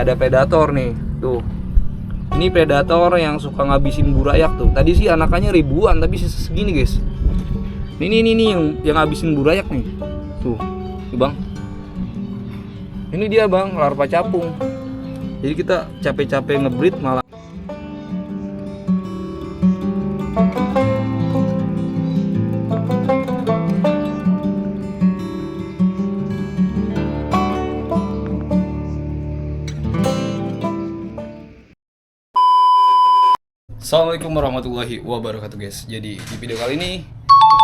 ada predator nih. Tuh. Ini predator yang suka ngabisin burayak tuh. Tadi sih anakannya ribuan tapi sisa segini, guys. Ini yang ngabisin burayak nih. Tuh Bang. Ini dia, Bang, larva capung. Jadi kita capek-capek ngebreed malah. Assalamualaikum warahmatullahi wabarakatuh, guys. Jadi di video kali ini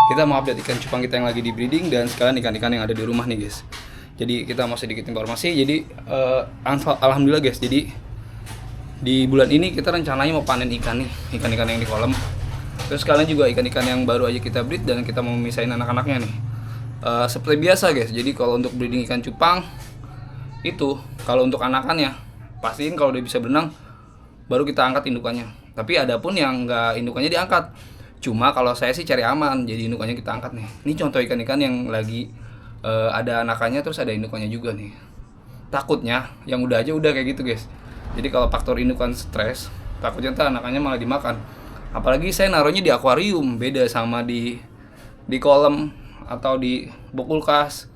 kita mau update ikan cupang kita yang lagi di breeding dan sekalian ikan-ikan yang ada di rumah nih, guys. Jadi kita mau sedikit informasi. Jadi alhamdulillah, guys. Jadi di bulan ini kita rencananya mau panen ikan nih, ikan-ikan yang di kolam. Terus sekalian juga ikan-ikan yang baru aja kita breed dan kita mau misahin anak-anaknya nih. Seperti biasa, guys. Jadi kalau untuk breeding ikan cupang itu kalau untuk anakannya pastiin kalau udah bisa berenang baru kita angkat indukannya. Tapi ada pun yang enggak indukannya diangkat. Cuma kalau saya sih cari aman, jadi indukannya kita angkat nih. Ini contoh ikan-ikan yang lagi ada anakannya terus ada indukannya juga nih. Takutnya yang udah aja udah kayak gitu, guys. Jadi kalau faktor indukan stres, takutnya tuh anakannya malah dimakan. Apalagi saya naruhnya di akuarium, beda sama di kolam atau di bak kulkas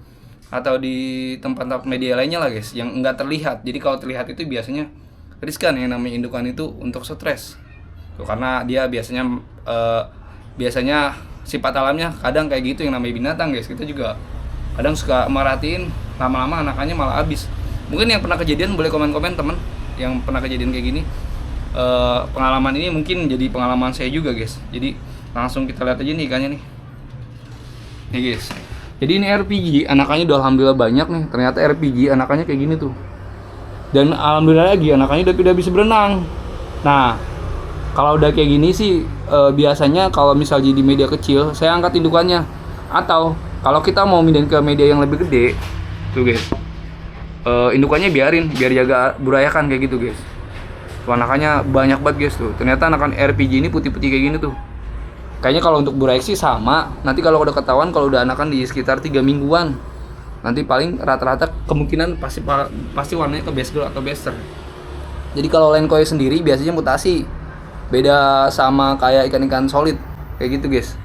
atau di tempat-tempat media lainnya lah, guys, yang enggak terlihat. Jadi kalau terlihat itu biasanya riskan yang namanya indukan itu untuk stres. Tuh, karena dia biasanya sifat alamnya kadang kayak gitu yang namanya binatang, guys. Kita juga kadang suka merhatiin, lama-lama anakannya malah habis. Mungkin yang pernah kejadian boleh komen-komen, teman yang pernah kejadian kayak gini. Pengalaman ini mungkin jadi pengalaman saya juga, guys. Jadi langsung kita lihat aja nih ikannya nih. Nih, guys. Jadi ini RPG, anakannya udah alhamdulillah banyak nih. Ternyata RPG anakannya kayak gini tuh. Dan alhamdulillah lagi anakannya udah bisa berenang. Nah, kalau udah kayak gini sih biasanya kalau misalnya di media kecil saya angkat indukannya. Atau kalau kita mau pindahin ke media yang lebih gede, tuh, guys, indukannya biarin biar jaga burayakan kayak gitu, guys. Tuh, anakannya banyak banget, guys, tuh. Ternyata anakan RPG ini putih-putih kayak gini tuh. Kayaknya kalau untuk burayak sih sama. Nanti kalau udah ketahuan kalau udah anakan di sekitar 3 mingguan, nanti paling rata-rata kemungkinan pasti warnanya ke base girl atau bester. Jadi kalau line koi sendiri biasanya mutasi. Beda sama kayak ikan-ikan solid kayak gitu, guys.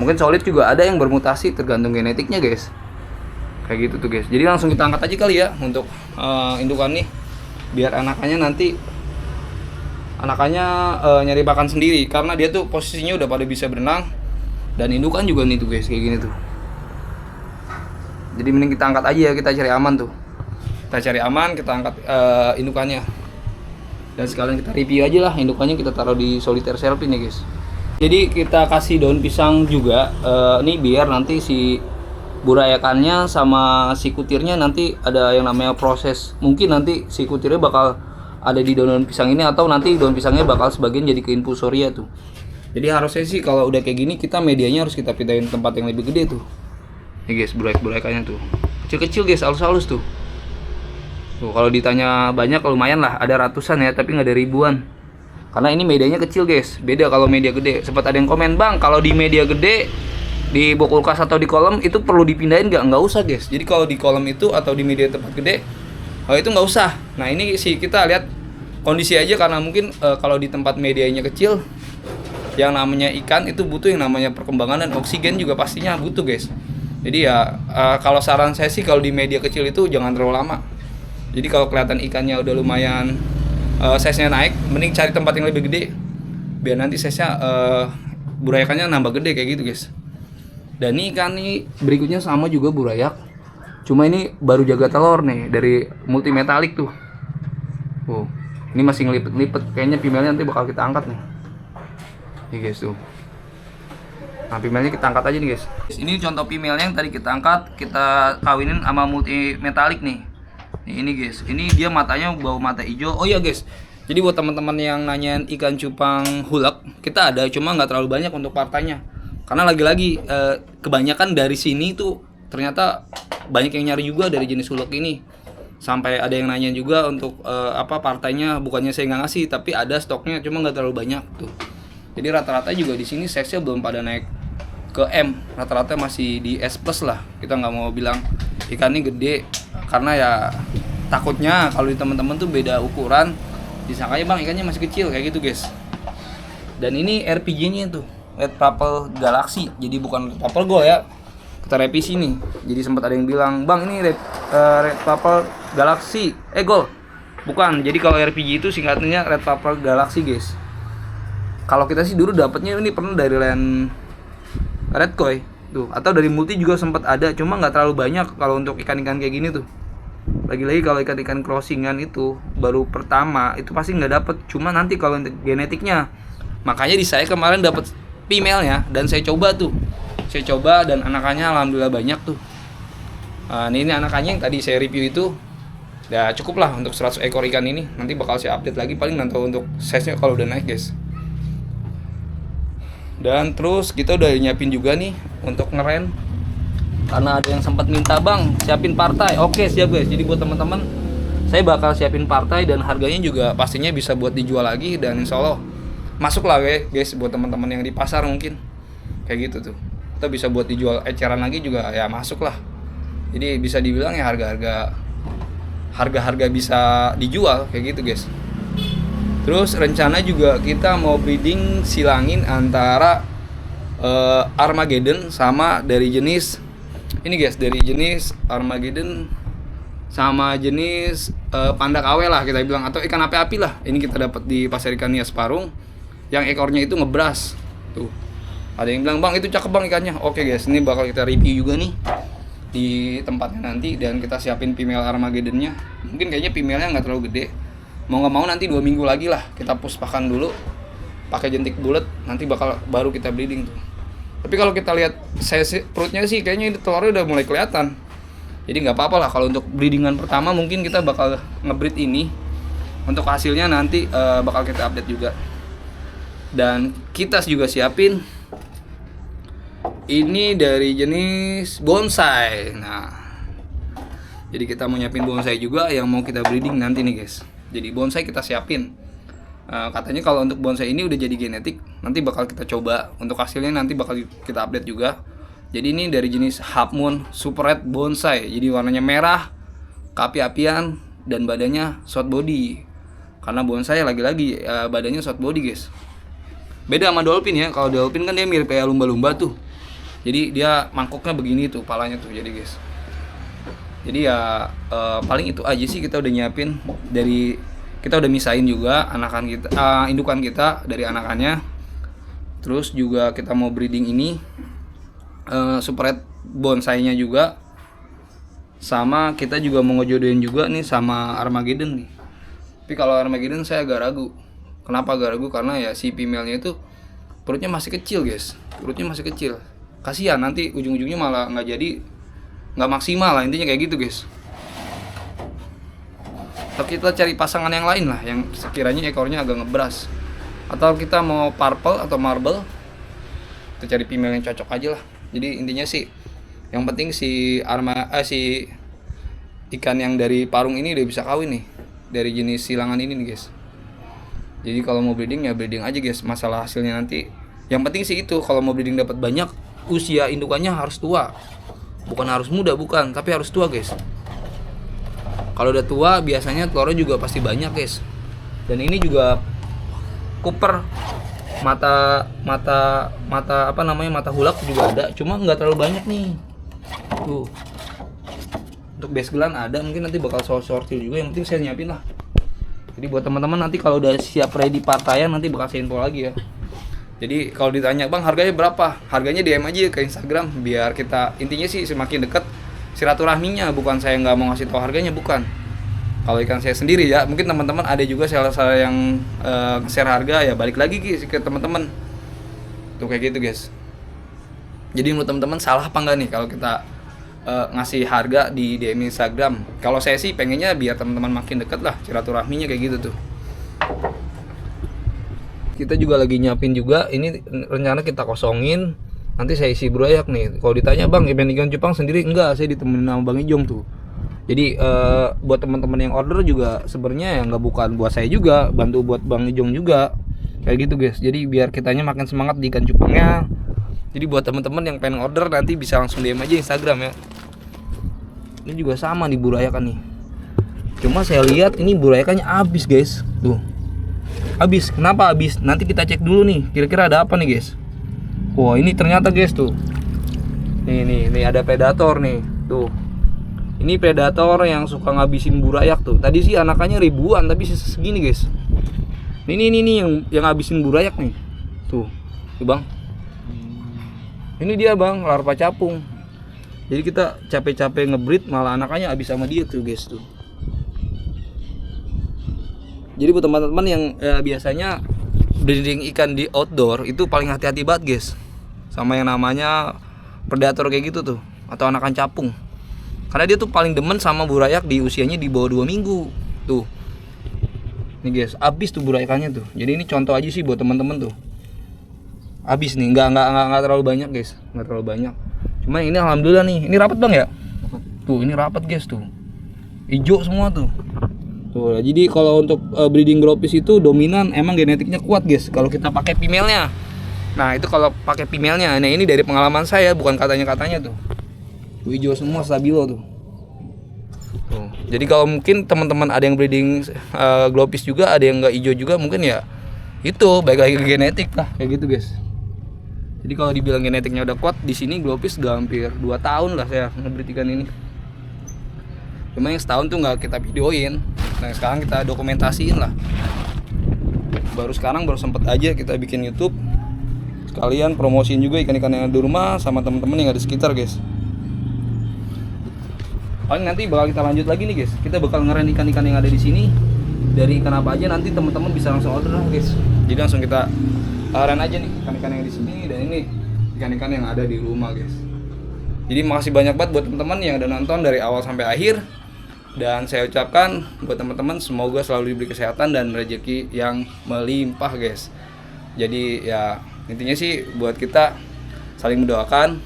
Mungkin solid juga ada yang bermutasi tergantung genetiknya, guys. Kayak gitu tuh, guys. Jadi langsung kita angkat aja kali ya untuk indukan nih, biar anakannya nyari makan sendiri karena dia tuh posisinya udah pada bisa berenang dan indukan juga nih tuh, guys, kayak gini tuh. Jadi mending kita angkat aja ya, kita cari aman tuh. Kita cari aman, kita angkat indukannya. Dan sekalian kita review aja lah indukannya, kita taruh di solitaire selfie nih, guys. Jadi kita kasih daun pisang juga nih biar nanti si burayakannya sama si kutirnya nanti ada yang namanya proses. Mungkin nanti si kutirnya bakal ada di daun pisang ini atau nanti daun pisangnya bakal sebagian jadi ke infusoria tuh. Jadi harusnya sih kalau udah kayak gini kita medianya harus kita pindahin tempat yang lebih gede tuh. Nih, guys, burayakannya tuh kecil-kecil, guys, halus-halus tuh. Tuh, kalau ditanya banyak lumayan lah, ada ratusan ya, tapi nggak ada ribuan. Karena ini medianya kecil, guys. Beda kalau media gede. Sempat ada yang komen, "Bang, kalau di media gede di bak kulkas atau di kolam itu perlu dipindahin nggak?" Nggak usah, guys. Jadi kalau di kolam itu atau di media tempat gede, itu nggak usah. Nah, ini sih kita lihat kondisi aja karena mungkin kalau di tempat medianya kecil, yang namanya ikan itu butuh yang namanya perkembangan dan oksigen juga pastinya butuh, guys. Jadi ya kalau saran saya sih kalau di media kecil itu jangan terlalu lama. Jadi kalau kelihatan ikannya udah lumayan size-nya naik, mending cari tempat yang lebih gede biar nanti size-nya burayakannya nambah gede kayak gitu, guys. Dan ini ikan nih berikutnya sama juga burayak. Cuma ini baru jaga telur nih dari multimetalik tuh. Oh, ini masih ngelipet-lipet. Kayaknya female nanti bakal kita angkat nih. Nih, guys, tuh. Nah, female-nya kita angkat aja nih, guys. Ini contoh female-nya yang tadi kita angkat, kita kawinin sama multimetalik nih. Nih, ini, guys, ini dia matanya bau mata hijau. Oh iya, guys, jadi buat teman-teman yang nanyain ikan cupang hulek, kita ada, cuma nggak terlalu banyak untuk partainya. Karena lagi-lagi kebanyakan dari sini tuh ternyata banyak yang nyari juga dari jenis hulek ini. Sampai ada yang nanya juga untuk partainya, bukannya saya nggak ngasih, tapi ada stoknya, cuma nggak terlalu banyak tuh. Jadi rata-rata juga di sini size-nya belum pada naik ke M, rata-rata masih di S plus lah. Kita nggak mau bilang ikan ini gede karena ya takutnya kalau di teman-teman tuh beda ukuran, disangkanya bang ikannya masih kecil kayak gitu guys. Dan ini RPG-nya tuh Red Purple Galaxy, jadi bukan Red Purple Gold ya. Kita revisi nih. Jadi sempat ada yang bilang, "Bang, ini Red Purple Galaxy Gold." Bukan. Jadi kalau RPG itu singkatannya Red Purple Galaxy, guys. Kalau kita sih dulu dapatnya ini pernah dari land Red Koi tuh, atau dari multi juga sempat ada, cuma nggak terlalu banyak kalau untuk ikan-ikan kayak gini tuh. Lagi-lagi kalau ikan-ikan crossingan itu baru pertama itu pasti nggak dapet. Cuma nanti kalau untuk genetiknya, makanya di saya kemarin dapat female-nya dan saya coba dan anakannya alhamdulillah banyak tuh. Ini anakannya yang tadi saya review itu ya cukup lah untuk 100 ekor ikan ini. Nanti bakal saya update lagi paling nanti untuk size-nya kalau udah naik guys. Dan terus kita udah nyiapin juga nih untuk ngeren, karena ada yang sempat minta bang siapin partai. Oke siap guys, jadi buat teman-teman saya bakal siapin partai dan harganya juga pastinya bisa buat dijual lagi, dan insya Allah masuk lah guys buat teman-teman yang di pasar mungkin kayak gitu tuh, atau bisa buat dijual eceran lagi juga ya masuk lah. Jadi bisa dibilang ya harga bisa dijual kayak gitu guys. Terus rencana juga kita mau breeding silangin antara Armageddon sama dari jenis ini guys, dari jenis Armageddon sama jenis panda KW lah kita bilang, atau ikan api-api lah. Ini kita dapat di pasar ikan Nias Parung yang ekornya itu ngebras tuh. Ada yang bilang bang itu cakep bang ikannya. Oke guys, ini bakal kita review juga nih di tempatnya nanti, dan kita siapin female Armageddonnya. Mungkin kayaknya female-nya nggak terlalu gede, mau nggak mau nanti 2 minggu lagi lah kita puspakan dulu pakai jentik bulat, nanti baru kita breeding tuh. Tapi kalau kita lihat size perutnya sih kayaknya telurnya udah mulai kelihatan. Jadi nggak apa-apa lah kalau untuk breedingan pertama mungkin kita bakal ngebreed ini. Untuk hasilnya nanti bakal kita update juga. Dan kita juga siapin ini dari jenis bonsai. Nah, jadi kita mau nyiapin bonsai juga yang mau kita breeding nanti nih guys. Jadi bonsai kita siapin. Katanya kalau untuk bonsai ini udah jadi genetik, nanti bakal kita coba. Untuk hasilnya nanti bakal kita update juga. Jadi ini dari jenis Half Moon Super Red Bonsai. Jadi warnanya merah, keapi-apian, dan badannya short body. Karena bonsai lagi-lagi badannya short body guys. Beda sama dolphin ya. Kalau dolphin kan dia mirip kayak lumba-lumba tuh. Jadi dia mangkoknya begini tuh, palanya tuh. Jadi guys. Jadi ya paling itu aja sih kita udah nyiapin. Kita udah misahin juga anakan kita, indukan kita dari anakannya. Terus juga kita mau breeding ini Super Red bonsainya juga. Sama kita juga mau ngejodohin juga nih sama Armageddon nih. Tapi kalau Armageddon saya agak ragu. Kenapa agak ragu? Karena ya si female-nya itu perutnya masih kecil guys. Perutnya masih kecil. Kasihan nanti ujung-ujungnya malah nggak maksimal lah, intinya kayak gitu guys. Atau kita cari pasangan yang lain lah yang sekiranya ekornya agak ngebras, atau kita mau purple atau marble, kita cari female yang cocok aja lah. Jadi intinya sih yang penting si ikan yang dari Parung ini udah bisa kawin nih dari jenis silangan ini nih guys. Jadi kalau mau breeding ya breeding aja guys. Masalah hasilnya nanti yang penting sih itu, kalau mau breeding dapat banyak, usia indukannya harus tua. Bukan harus muda, bukan, tapi harus tua guys. Kalau udah tua biasanya telurnya juga pasti banyak guys. Dan ini juga Cooper mata hulak juga ada, cuma nggak terlalu banyak nih. Tuh. Untuk base gland ada, mungkin nanti bakal sortil juga. Yang penting saya nyiapin lah. Jadi buat teman-teman nanti kalau udah siap ready partaian nanti bakal saya info lagi ya. Jadi kalau ditanya bang harganya berapa, harganya DM aja ke Instagram biar kita, intinya sih semakin dekat silaturahminya, bukan saya nggak mau ngasih tahu harganya, bukan. Kalau ikan saya sendiri ya, mungkin teman-teman ada juga seller yang share harga ya, balik lagi ke teman-teman tuh kayak gitu guys. Jadi menurut teman-teman salah apa nggak nih kalau kita ngasih harga di DM Instagram? Kalau saya sih pengennya biar teman-teman makin dekat lah silaturahminya kayak gitu tuh. Kita juga lagi nyiapin juga, ini rencana kita kosongin, nanti saya isi broyak nih. Kalau ditanya bang, event ikan cupang sendiri enggak, saya ditemenin sama Bang Ijong tuh. Jadi buat teman-teman yang order juga sebenarnya ya nggak, bukan buat saya juga, bantu buat Bang Ijong juga kayak gitu guys. Jadi biar kitanya makin semangat di ikan cupangnya. Jadi buat teman-teman yang pengen order nanti bisa langsung DM aja Instagram ya. Ini juga sama di burayakan nih. Cuma saya lihat ini burayakannya habis guys. Tuh. Habis. Kenapa habis? Nanti kita cek dulu nih. Kira-kira ada apa nih guys? Wah ini ternyata guys tuh. Nih ada predator nih. Tuh. Ini predator yang suka ngabisin burayak tuh. Tadi sih anakannya ribuan tapi sisa segini guys. Ini yang ngabisin burayak nih. Tuh bang. Ini dia bang, larva capung. Jadi kita capek-capek ngebreed malah anakannya habis sama dia tuh guys tuh. Jadi buat teman-teman yang biasanya breeding ikan di outdoor itu paling hati-hati banget guys sama yang namanya predator kayak gitu tuh atau anakan capung. Karena dia tuh paling demen sama burayak di usianya di bawah 2 minggu. Tuh. Nih guys, habis tuh burayakannya tuh. Jadi ini contoh aja sih buat teman-teman tuh. Habis nih, enggak terlalu banyak guys, enggak terlalu banyak. Cuma ini alhamdulillah nih, ini rapat bang ya? Tuh ini rapat guys tuh, hijau semua tuh. Tuh, jadi kalau untuk breeding gropis itu dominan emang genetiknya kuat guys. Kalau kita pakai female-nya, nah itu kalau pakai female-nya. Nah ini dari pengalaman saya, bukan katanya tuh. Tuh hijau semua stabilo tuh. Tuh. Jadi kalau mungkin teman-teman ada yang breeding gropis juga, ada yang nggak hijau juga, mungkin ya itu baik lagi ke genetik lah kayak gitu guys. Jadi kalau dibilang genetiknya udah kuat, di sini gropis udah hampir 2 tahun lah saya ngebreed ikan ini. Cuma yang setahun tuh nggak kita videoin. Nah sekarang kita dokumentasiin lah. Baru sempet aja kita bikin YouTube. Sekalian promosiin juga ikan-ikan yang ada di rumah sama teman-teman yang ada di sekitar guys. Paling nanti bakal kita lanjut lagi nih guys. Kita bakal ngeren ikan-ikan yang ada di sini. Dari ikan apa aja nanti teman-teman bisa langsung order lah guys. Jadi langsung kita aren aja nih ikan-ikan yang di sini dan ini ikan-ikan yang ada di rumah guys. Jadi makasih banyak banget buat teman-teman yang udah nonton dari awal sampai akhir. Dan saya ucapkan buat teman-teman semoga selalu diberi kesehatan dan rezeki yang melimpah guys. Jadi ya intinya sih buat kita saling mendoakan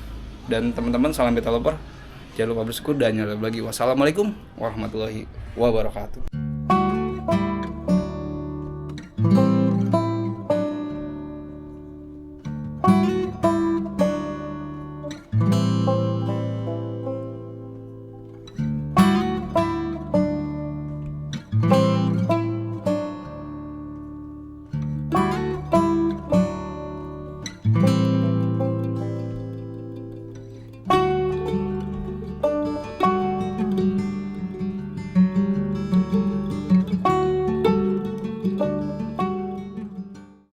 dan teman-teman salam beta lover. Jangan lupa bersyukur dan nyala lagi. Wassalamualaikum warahmatullahi wabarakatuh.